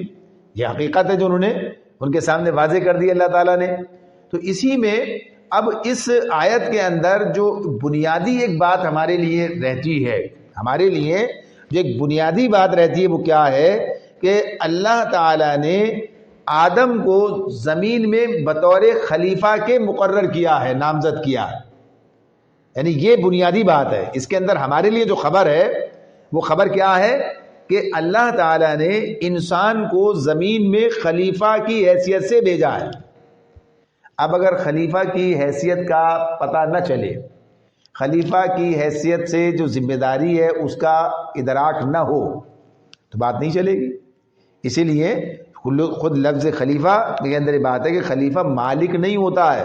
یہ حقیقت ہے جو انہوں نے ان کے سامنے واضح کر دی اللہ تعالیٰ نے. تو اسی میں اب اس آیت کے اندر جو بنیادی ایک بات ہمارے لیے رہتی ہے، ہمارے لیے جو ایک بنیادی بات رہتی ہے وہ کیا ہے کہ اللہ تعالیٰ نے آدم کو زمین میں بطور خلیفہ کے مقرر کیا ہے، نامزد کیا ہے. یعنی یہ بنیادی بات ہے. اس کے اندر ہمارے لیے جو خبر ہے وہ خبر کیا ہے کہ اللہ تعالیٰ نے انسان کو زمین میں خلیفہ کی حیثیت سے بھیجا ہے. اب اگر خلیفہ کی حیثیت کا پتہ نہ چلے، خلیفہ کی حیثیت سے جو ذمہ داری ہے اس کا ادراک نہ ہو تو بات نہیں چلے گی. اسی لیے خود لفظ خلیفہ کے اندر یہ بات ہے کہ خلیفہ مالک نہیں ہوتا ہے،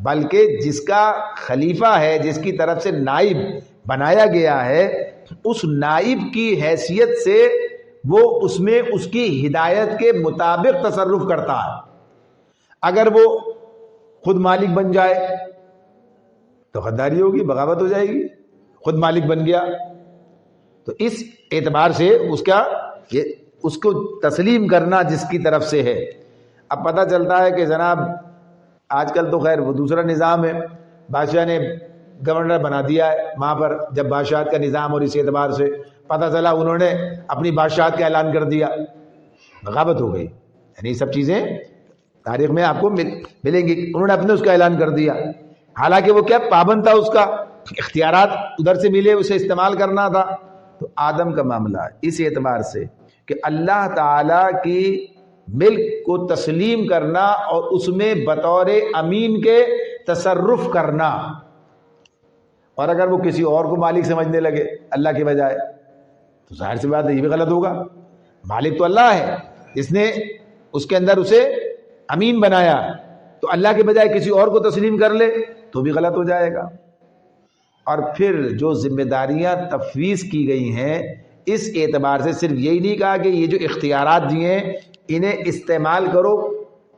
بلکہ جس کا خلیفہ ہے، جس کی طرف سے نائب بنایا گیا ہے، اس نائب کی حیثیت سے وہ اس میں اس کی ہدایت کے مطابق تصرف کرتا ہے. اگر وہ خود مالک بن جائے تو غداری ہوگی، بغاوت ہو جائے گی. خود مالک بن گیا تو اس اعتبار سے اس کو تسلیم کرنا جس کی طرف سے ہے. اب پتہ چلتا ہے کہ جناب آج کل تو خیر وہ دوسرا نظام ہے، بادشاہ نے گورنر بنا دیا ہے وہاں پر. جب بادشاہت کا نظام اور اس اعتبار سے پتہ چلا انہوں نے اپنی بادشاہت کا اعلان کر دیا، بغاوت ہو گئی. یعنی یہ سب چیزیں تاریخ میں آپ کو ملیں گی. انہوں نے اپنے اس کا اعلان کر دیا، حالانکہ وہ کیا پابند تھا، اس کا اختیارات ادھر سے ملے، اسے استعمال کرنا تھا. تو آدم کا معاملہ اس اعتبار سے کہ اللہ تعالیٰ کی ملک کو تسلیم کرنا اور اس میں بطور امین کے تصرف کرنا. اور اگر وہ کسی اور کو مالک سمجھنے لگے اللہ کے بجائے تو ظاہر سی بات ہے یہ بھی غلط ہوگا. مالک تو اللہ ہے، جس نے اس کے اندر اسے امین بنایا، تو اللہ کے بجائے کسی اور کو تسلیم کر لے تو بھی غلط ہو جائے گا. اور پھر جو ذمہ داریاں تفویض کی گئی ہیں اس اعتبار سے صرف یہی نہیں کہا کہ یہ جو اختیارات دیے ہیں انہیں استعمال کرو،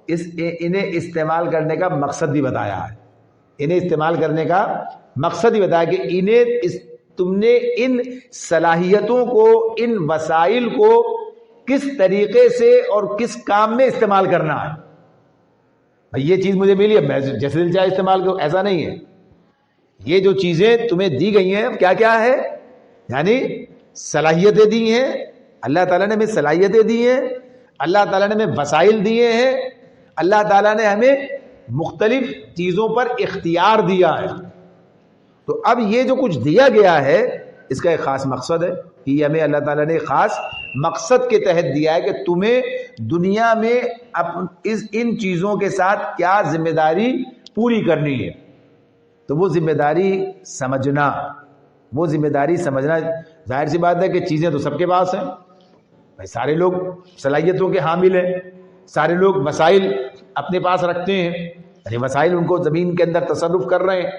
انہیں استعمال کرنے کا مقصد بھی بتایا ہے. انہیں استعمال کرنے کا مقصد ہی بتایا کہ تم نے ان صلاحیتوں کو، ان وسائل کو کس طریقے سے اور کس کام میں استعمال کرنا ہے. یہ چیز مجھے ملی، اب میں جیسے دل چاہے استعمال کروں، ایسا نہیں ہے. یہ جو چیزیں تمہیں دی گئی ہیں کیا کیا ہے، یعنی صلاحیتیں دی ہیں. اللہ تعالیٰ نے ہمیں صلاحیتیں دی ہیں، اللہ تعالیٰ نے ہمیں وسائل دیے ہیں، اللہ تعالیٰ نے ہمیں مختلف چیزوں پر اختیار دیا ہے. تو اب یہ جو کچھ دیا گیا ہے اس کا ایک خاص مقصد ہے کہ یہ ہمیں اللہ تعالیٰ نے خاص مقصد کے تحت دیا ہے کہ تمہیں دنیا میں ان چیزوں کے ساتھ کیا ذمہ داری پوری کرنی ہے. تو وہ ذمہ داری سمجھنا، ظاہر سی بات ہے کہ چیزیں تو سب کے پاس ہیں بھائی، سارے لوگ صلاحیتوں کے حامل ہیں، سارے لوگ وسائل اپنے پاس رکھتے ہیں، یعنی وسائل ان کو زمین کے اندر تصرف کر رہے ہیں،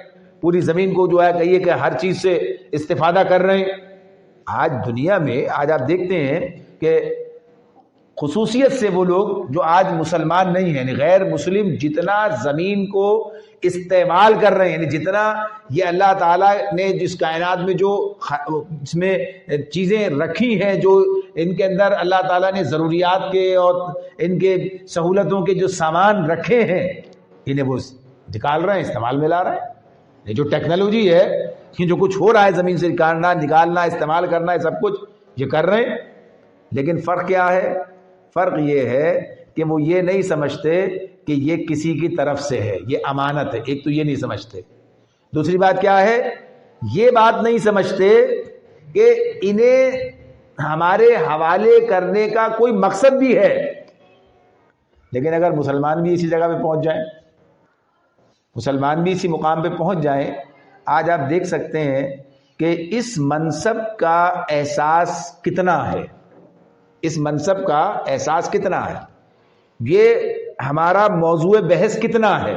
پوری زمین کو جو ہے کہیے کہ ہر چیز سے استفادہ کر رہے ہیں. آج دنیا میں آج آپ دیکھتے ہیں کہ خصوصیت سے وہ لوگ جو آج مسلمان نہیں ہیں، یعنی غیر مسلم، جتنا زمین کو استعمال کر رہے ہیں، یعنی جتنا یہ اللہ تعالیٰ نے جس کائنات میں جو اس میں چیزیں رکھی ہیں، جو ان کے اندر اللہ تعالیٰ نے ضروریات کے اور ان کے سہولتوں کے جو سامان رکھے ہیں، انہیں وہ نکال رہے ہیں، استعمال میں لا رہے ہیں. یہ جو ٹیکنالوجی ہے، یہ جو کچھ ہو رہا ہے زمین سے نکالنا استعمال کرنا ہے، سب کچھ یہ کر رہے ہیں، لیکن فرق کیا ہے؟ فرق یہ ہے کہ وہ یہ نہیں سمجھتے کہ یہ کسی کی طرف سے ہے، یہ امانت ہے. ایک تو یہ نہیں سمجھتے. دوسری بات کیا ہے؟ یہ بات نہیں سمجھتے کہ انہیں ہمارے حوالے کرنے کا کوئی مقصد بھی ہے. لیکن اگر مسلمان بھی اسی جگہ پہ پہنچ جائیں، مسلمان بھی اسی مقام پہ پہنچ جائیں، آج آپ دیکھ سکتے ہیں کہ اس منصب کا احساس کتنا ہے، اس منصب کا احساس کتنا ہے، یہ ہمارا موضوع بحث کتنا ہے.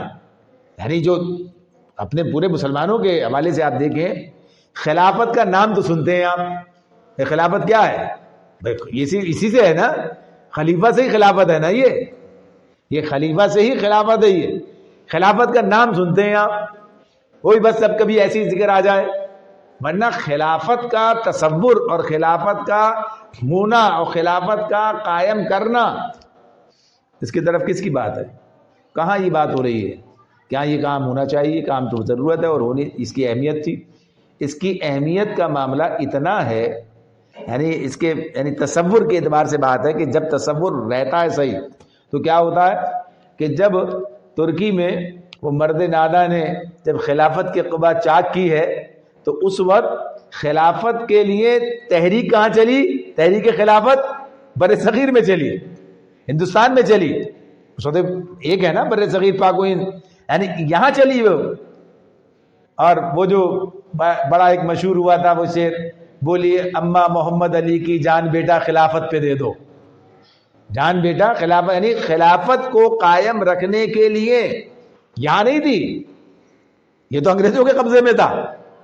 یعنی جو اپنے پورے مسلمانوں کے حوالے سے آپ دیکھیں، خلافت کا نام تو سنتے ہیں آپ. خلافت کیا ہے؟ اسی سے ہے نا، خلیفہ سے ہی خلافت ہے نا. یہ خلیفہ سے ہی خلافت ہے. یہ خلافت کا نام سنتے ہیں آپ، وہی بس اب کبھی ایسی ذکر آ جائے، ورنہ خلافت کا تصور اور خلافت کا ہونا اور خلافت کا قائم کرنا، اس کی طرف کس کی بات ہے؟ کہاں یہ بات ہو رہی ہے؟ کیا یہ کام ہونا چاہیے؟ کام تو ضرورت ہے اور ہونی اس کی اہمیت تھی. اس کی اہمیت کا معاملہ اتنا ہے، یعنی تصور کے اعتبار سے بات ہے کہ جب تصور رہتا ہے صحیح تو کیا ہوتا ہے کہ جب ترکی میں وہ مرد نادا نے جب خلافت کے قبا چاک کی ہے تو اس وقت خلافت کے لیے تحریک کہاں چلی؟ تحریک خلافت بر صغیر میں چلی، ہندوستان میں چلی. اس وقت ایک ہے نا بر صغیر پاک و ہند، یعنی یہاں چلی وہ. اور وہ جو بڑا ایک مشہور ہوا تھا وہ شعر، بولی اماں محمد علی کی جان بیٹا خلافت پہ دے دو. جان بیٹا خلافت، یعنی خلافت کو قائم رکھنے کے لیے یہاں نہیں تھی، یہ تو انگریزوں کے قبضے میں تھا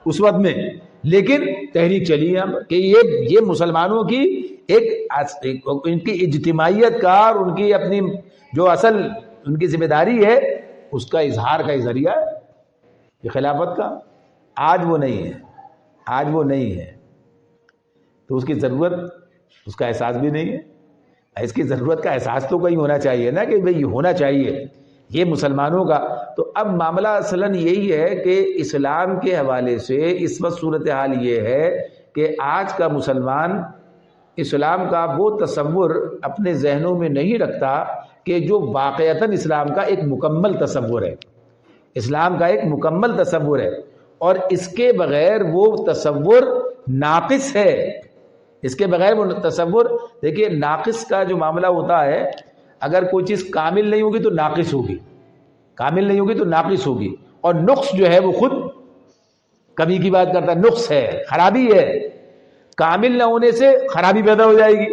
اس وقت میں، لیکن تحریک چلی یہاں کہ یہ مسلمانوں کی ان کی اجتماعیت کا اور ان کی اپنی جو اصل ان کی ذمہ داری ہے اس کا اظہار کا ذریعہ ہے یہ خلافت کا. آج وہ نہیں ہے، آج وہ نہیں ہے، تو اس کی ضرورت، اس کا احساس بھی نہیں ہے. اس کی ضرورت کا احساس تو کہیں ہونا چاہیے نا کہ بھئی ہونا چاہیے یہ مسلمانوں کا. تو اب معاملہ اصلاً یہی ہے کہ اسلام کے حوالے سے اس وقت صورتحال یہ ہے کہ آج کا مسلمان اسلام کا وہ تصور اپنے ذہنوں میں نہیں رکھتا کہ جو واقعتاً اسلام کا ایک مکمل تصور ہے، اسلام کا ایک مکمل تصور ہے، اور اس کے بغیر وہ تصور ناقص ہے. اس کے بغیر وہ تصور، دیکھیے ناقص کا جو معاملہ ہوتا ہے، اگر کوئی چیز کامل نہیں ہوگی تو ناقص ہوگی، کامل نہیں ہوگی تو ناقص ہوگی. اور نقص جو ہے وہ خود کمی کی بات کرتا ہے، نقص ہے، خرابی ہے. کامل نہ ہونے سے خرابی پیدا ہو جائے گی.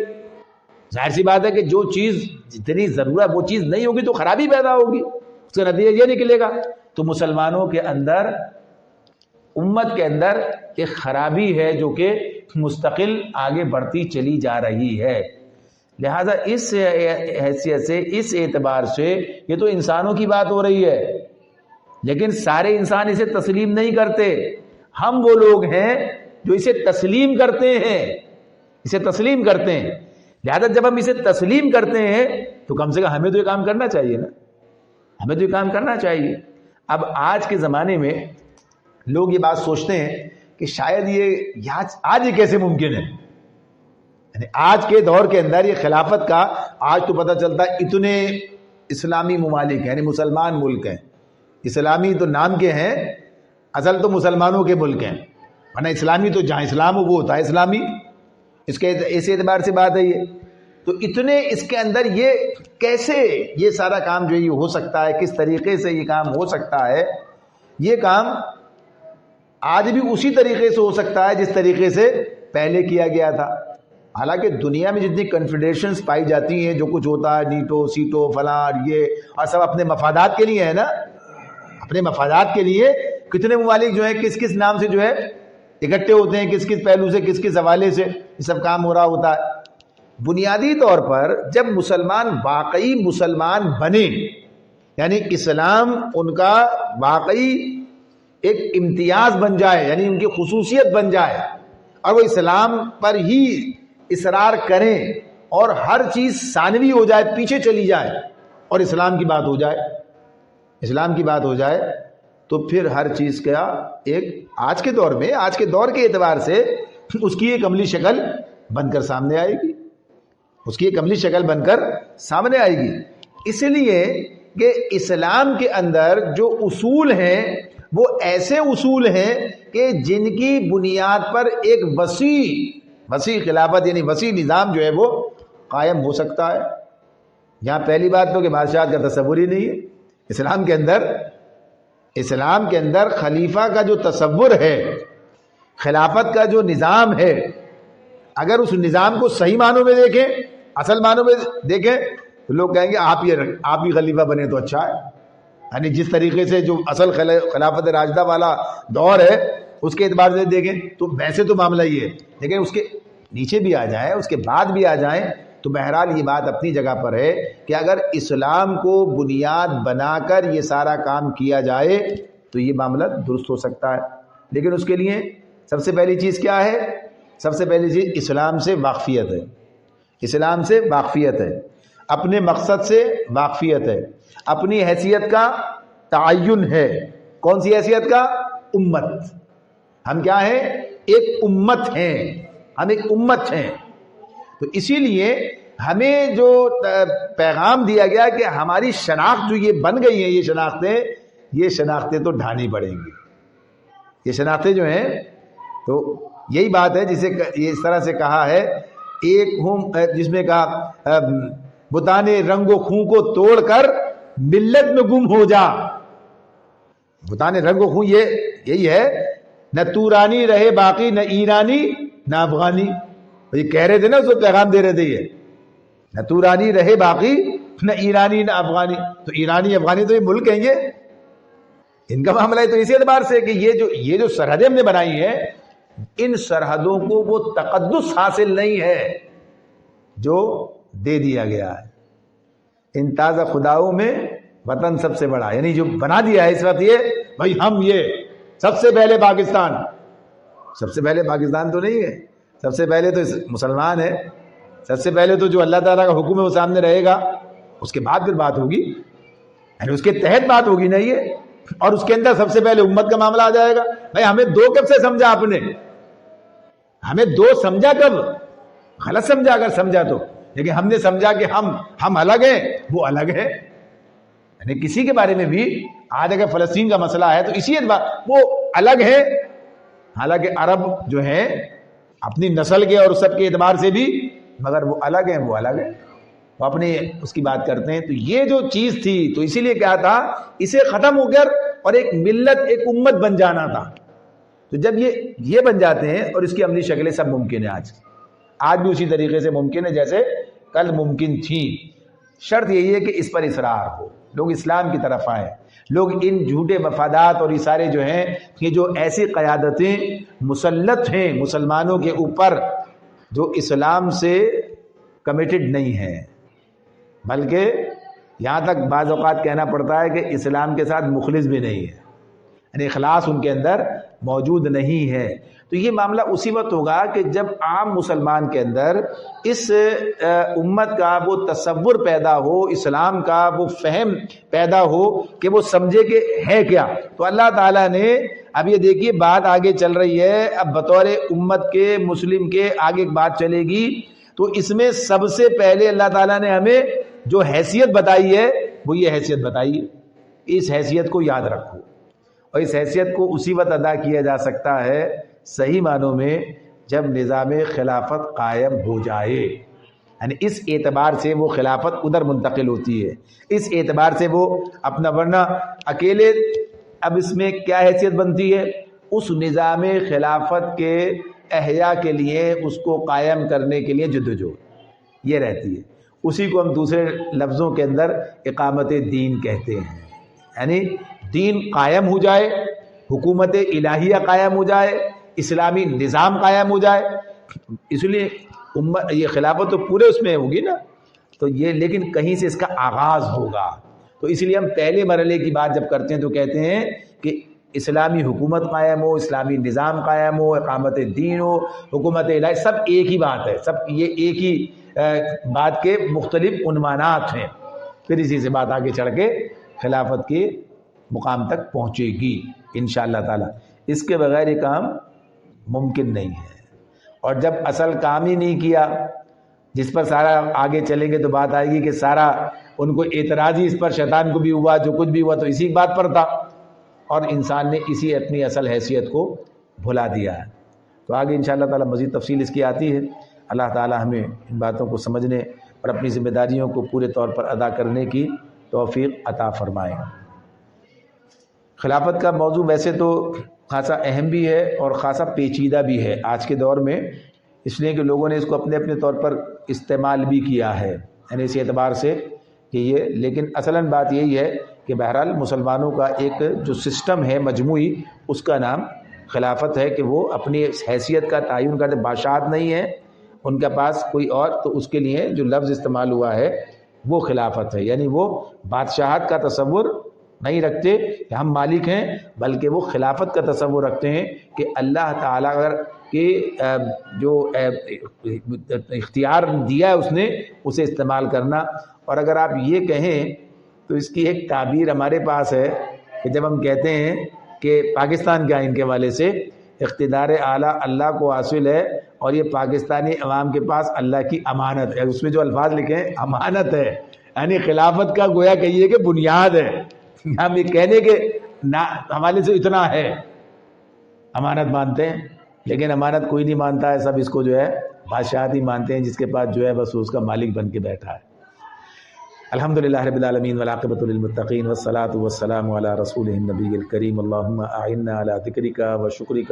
ظاہر سی بات ہے کہ جو چیز جتنی ضرورت وہ چیز نہیں ہوگی تو خرابی پیدا ہوگی، اس کا نتیجہ یہ نکلے گا. تو مسلمانوں کے اندر، امت کے اندر ایک خرابی ہے جو کہ مستقل آگے بڑھتی چلی جا رہی ہے. لہذا اس حیثیت سے، اس اعتبار سے یہ تو انسانوں کی بات ہو رہی ہے، لیکن سارے انسان اسے تسلیم نہیں کرتے. ہم وہ لوگ ہیں جو اسے تسلیم کرتے ہیں، اسے تسلیم کرتے ہیں. لہذا جب ہم اسے تسلیم کرتے ہیں تو کم سے کم ہمیں تو یہ کام کرنا چاہیے نا، ہمیں تو یہ کام کرنا چاہیے. اب آج کے زمانے میں لوگ یہ بات سوچتے ہیں کہ شاید یہ آج یہ کیسے ممکن ہے. یعنی آج کے دور کے اندر یہ خلافت کا، آج تو پتہ چلتا ہے اتنے اسلامی ممالک یعنی مسلمان ملک ہیں. اسلامی تو نام کے ہیں، اصل تو مسلمانوں کے ملک ہیں، ورنہ اسلامی تو جہاں اسلام ہو وہ ہوتا ہے اسلامی. اس کے اس اعتبار سے بات ہے یہ. تو اتنے اس کے اندر یہ کیسے یہ سارا کام جو یہ ہو سکتا ہے، کس طریقے سے یہ کام ہو سکتا ہے. یہ کام آج بھی اسی طریقے سے ہو سکتا ہے جس طریقے سے پہلے کیا گیا تھا. حالانکہ دنیا میں جتنی کنفیڈریشنز پائی جاتی ہیں، جو کچھ ہوتا ہے نیٹو سیٹو فلاں یہ، اور سب اپنے مفادات کے لیے ہے نا، اپنے مفادات کے لیے. کتنے ممالک جو ہیں کس کس نام سے جو ہے اکٹھے ہوتے ہیں، کس کس پہلو سے، کس کس حوالے سے یہ سب کام ہو رہا ہوتا ہے. بنیادی طور پر جب مسلمان واقعی مسلمان بنے، یعنی اسلام ان کا واقعی ایک امتیاز بن جائے، یعنی ان کی خصوصیت بن جائے، اور وہ اسلام پر ہی اصرار کریں اور ہر چیز ثانوی ہو جائے، پیچھے چلی جائے، اور اسلام کی بات ہو جائے، اسلام کی بات ہو جائے، تو پھر ہر چیز کا ایک آج کے دور میں، آج کے دور کے اعتبار سے اس کی ایک عملی شکل بن کر سامنے آئے گی، اس کی ایک عملی شکل بن کر سامنے آئے گی۔ اس لیے کہ اسلام کے اندر جو اصول ہیں وہ ایسے اصول ہیں کہ جن کی بنیاد پر ایک وسیع خلافت یعنی وسیع نظام جو ہے وہ قائم ہو سکتا ہے۔ یہاں پہلی بات تو کہ بادشاہت کا تصور ہی نہیں ہے اسلام کے اندر خلیفہ کا جو تصور ہے، خلافت کا جو نظام ہے، اگر اس نظام کو صحیح معنوں میں دیکھیں، اصل معنوں میں دیکھیں تو لوگ کہیں گے آپ ہی خلیفہ بنے تو اچھا ہے۔ یعنی جس طریقے سے جو اصل خلافت راشدہ والا دور ہے اس کے اعتبار سے دیکھیں تو ویسے تو معاملہ یہ ہے، لیکن اس کے نیچے بھی آ جائیں، اس کے بعد بھی آ جائیں تو بہرحال یہ بات اپنی جگہ پر ہے کہ اگر اسلام کو بنیاد بنا کر یہ سارا کام کیا جائے تو یہ معاملہ درست ہو سکتا ہے۔ لیکن اس کے لیے سب سے پہلی چیز کیا ہے؟ سب سے پہلی چیز اسلام سے واقفیت ہے، اسلام سے واقفیت ہے، اپنے مقصد سے واقفیت ہے، اپنی حیثیت کا تعین ہے۔ کون سی حیثیت کا؟ امت۔ ہم کیا ہیں؟ ایک امت ہیں، ہم ایک امت ہیں۔ تو اسی لیے ہمیں جو پیغام دیا گیا کہ ہماری شناخت جو یہ بن گئی ہیں، یہ شناختیں تو ڈھانی پڑیں گی۔ یہ شناختیں جو ہیں تو یہی بات ہے جسے یہ اس طرح سے کہا ہے، ایک ہم جس میں کہا بتانے رنگ و خوں کو توڑ کر ملت میں گم ہو جا۔ بتانے رنگ و خوں یہی ہے، نہ تورانی رہے باقی، نہ ایرانی نہ افغانی۔ یہ کہہ رہے تھے نا، اس کو پیغام دے رہے تھے، یہ نہ تورانی رہے باقی، نہ ایرانی نہ افغانی۔ تو ایرانی افغانی تو یہ ملک ہیں، یہ ان کا معاملہ ہے۔ تو اسی اعتبار سے کہ یہ جو سرحدیں ہم نے بنائی ہیں، ان سرحدوں کو وہ تقدس حاصل نہیں ہے جو دے دیا گیا ہے۔ ان تازہ خداؤں میں وطن سب سے بڑا، یعنی جو بنا دیا ہے اس وقت یہ بھائی ہم یہ سب سے پہلے پاکستان، سب سے پہلے پاکستان تو نہیں ہے، سب سے پہلے تو مسلمان ہے، سب سے پہلے تو جو اللہ تعالیٰ کا حکم ہے وہ سامنے رہے گا، اس کے بعد پھر بات ہوگی، یعنی اس کے تحت بات ہوگی نا یہ، اور اس کے اندر سب سے پہلے امت کا معاملہ آ جائے گا۔ بھائی ہمیں دو کب سے سمجھا آپ نے؟ ہمیں دو سمجھا کب؟ غلط سمجھا اگر سمجھا تو، لیکن ہم نے سمجھا کہ ہم الگ ہیں، وہ الگ ہے۔ یعنی کسی کے بارے میں بھی آج اگر فلسطین کا مسئلہ ہے تو اسی اعتبار وہ الگ ہے، حالانکہ عرب جو ہیں اپنی نسل کے اور سب کے اعتبار سے بھی، مگر وہ الگ ہیں، وہ الگ ہے، وہ اپنے اس کی بات کرتے ہیں۔ تو یہ جو چیز تھی تو اسی لیے کیا تھا، اسے ختم ہو کر اور ایک ملت ایک امت بن جانا تھا۔ تو جب یہ بن جاتے ہیں اور اس کی عملی شکلیں سب ممکن ہے، آج بھی اسی طریقے سے ممکن ہے جیسے کل ممکن تھی۔ شرط یہی ہے کہ اس پر اصرار ہو، لوگ اسلام کی طرف آئیں، لوگ ان جھوٹے مفادات اور اشارے جو ہیں کہ جو ایسی قیادتیں مسلط ہیں مسلمانوں کے اوپر جو اسلام سے کمیٹڈ نہیں ہیں، بلکہ یہاں تک بعض اوقات کہنا پڑتا ہے کہ اسلام کے ساتھ مخلص بھی نہیں ہے، یعنی اخلاص ان کے اندر موجود نہیں ہے۔ تو یہ معاملہ اسی وقت ہوگا کہ جب عام مسلمان کے اندر اس امت کا وہ تصور پیدا ہو، اسلام کا وہ فہم پیدا ہو کہ وہ سمجھے کہ ہے کیا۔ تو اللہ تعالیٰ نے اب یہ دیکھیے بات آگے چل رہی ہے، اب بطور امت کے مسلم کے آگے بات چلے گی، تو اس میں سب سے پہلے اللہ تعالیٰ نے ہمیں جو حیثیت بتائی ہے وہ یہ حیثیت بتائی ہے، اس حیثیت کو یاد رکھو، اور اس حیثیت کو اسی وقت ادا کیا جا سکتا ہے صحیح معنوں میں جب نظام خلافت قائم ہو جائے، یعنی اس اعتبار سے وہ خلافت ادھر منتقل ہوتی ہے، اس اعتبار سے وہ اپنا، ورنہ اکیلے اب اس میں کیا حیثیت بنتی ہے، اس نظام خلافت کے احیاء کے لیے، اس کو قائم کرنے کے لیے جدوجہد یہ رہتی ہے۔ اسی کو ہم دوسرے لفظوں کے اندر اقامت دین کہتے ہیں، یعنی دین قائم ہو جائے، حکومت الہیہ قائم ہو جائے، اسلامی نظام قائم ہو جائے۔ اس لیے یہ خلافت تو پورے اس میں ہوگی نا، تو یہ لیکن کہیں سے اس کا آغاز ہوگا۔ تو اس لیے ہم پہلے مرحلے کی بات جب کرتے ہیں تو کہتے ہیں کہ اسلامی حکومت قائم ہو، اسلامی نظام قائم ہو، اقامت دین ہو، حکومت الہی، سب ایک ہی بات ہے، سب یہ ایک ہی بات کے مختلف عنوانات ہیں۔ پھر اسی سے بات آگے چڑھ کے خلافت کے مقام تک پہنچے گی انشاءاللہ تعالی. اس کے بغیر یہ کام ممکن نہیں ہے. اور جب اصل کام ہی نہیں کیا، جس پر سارا آگے چلیں گے تو بات آئے گی کہ سارا ان کو اعتراض ہی اس پر شیطان کو بھی ہوا، جو کچھ بھی ہوا تو اسی بات پر تھا، اور انسان نے اسی اپنی اصل حیثیت کو بھلا دیا ہے. تو آگے انشاءاللہ تعالی مزید تفصیل اس کی آتی ہے. اللہ تعالی ہمیں ان باتوں کو سمجھنے اور اپنی ذمہ داریوں کو پورے طور پر ادا کرنے کی توفیق عطا فرمائے. خلافت کا موضوع ویسے تو خاصا اہم بھی ہے اور خاصا پیچیدہ بھی ہے آج کے دور میں، اس لیے کہ لوگوں نے اس کو اپنے اپنے طور پر استعمال بھی کیا ہے، یعنی اس اعتبار سے کہ یہ، لیکن اصلاً بات یہی ہے کہ بہرحال مسلمانوں کا ایک جو سسٹم ہے مجموعی، اس کا نام خلافت ہے کہ وہ اپنی حیثیت کا تعین کرتے. بادشاہت نہیں ہے ان کے پاس کوئی اور، تو اس کے لیے جو لفظ استعمال ہوا ہے وہ خلافت ہے، یعنی وہ بادشاہت کا تصور نہیں رکھتے کہ ہم مالک ہیں، بلکہ وہ خلافت کا تصور رکھتے ہیں کہ اللہ تعالیٰ اگر کہ جو اختیار دیا ہے اس نے اسے استعمال کرنا. اور اگر آپ یہ کہیں تو اس کی ایک تعبیر ہمارے پاس ہے کہ جب ہم کہتے ہیں کہ پاکستان کے آئین کے حوالے سے اقتدار اعلیٰ اللہ کو حاصل ہے اور یہ پاکستانی عوام کے پاس اللہ کی امانت ہے، اس میں جو الفاظ لکھے ہیں امانت ہے، یعنی خلافت کا گویا کہیے کہ بنیاد ہے. ہم یہ کہنے کے حوالے سے اتنا ہے، امانت مانتے ہیں، لیکن امانت کوئی نہیں مانتا ہے، سب اس کو جو ہے بادشاہت ہی مانتے ہیں، جس کے پاس جو ہے بس اس کا مالک بن کے بیٹھا ہے. الحمدللہ رب العالمین والعاقبۃ للمتقین والصلاۃ والسلام علی رسولہ النبی الکریم. اللہم اعنا علی ذکرک وشکرک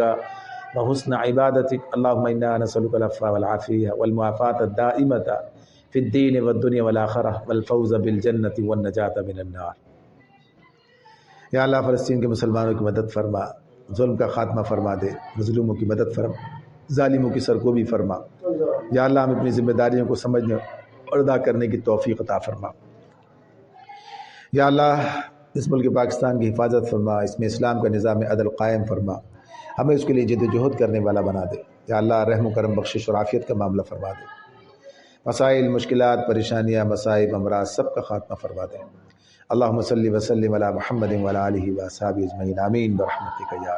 وحسن عبادتک. اللہم انا نسألک العفو والعافیہ والمعافاۃ الدائمۃ فی الدین والدنیا والآخرہ والفوز بالجنۃ والنجاۃ من النار. یا اللہ فلسطین کے مسلمانوں کی مدد فرما، ظلم کا خاتمہ فرما دے، مظلوموں کی مدد فرما، ظالموں کی سرکوبی فرما. یا اللہ ہم اپنی ذمہ داریوں کو سمجھنے اور ادا کرنے کی توفیق عطا فرما. یا اللہ اس ملک پاکستان کی حفاظت فرما، اس میں اسلام کا نظام عدل قائم فرما، ہمیں اس کے لیے جد و جہد کرنے والا بنا دے. یا اللہ رحم و کرم بخشش اور عافیت کا معاملہ فرما دے. مسائل، مشکلات، پریشانیاں، مصائب، امراض سب کا خاتمہ فرما دے. اللہم صلی وسلم علی محمد وعلی آلہ واصحابہ اجمعین. آمین برحمتک یا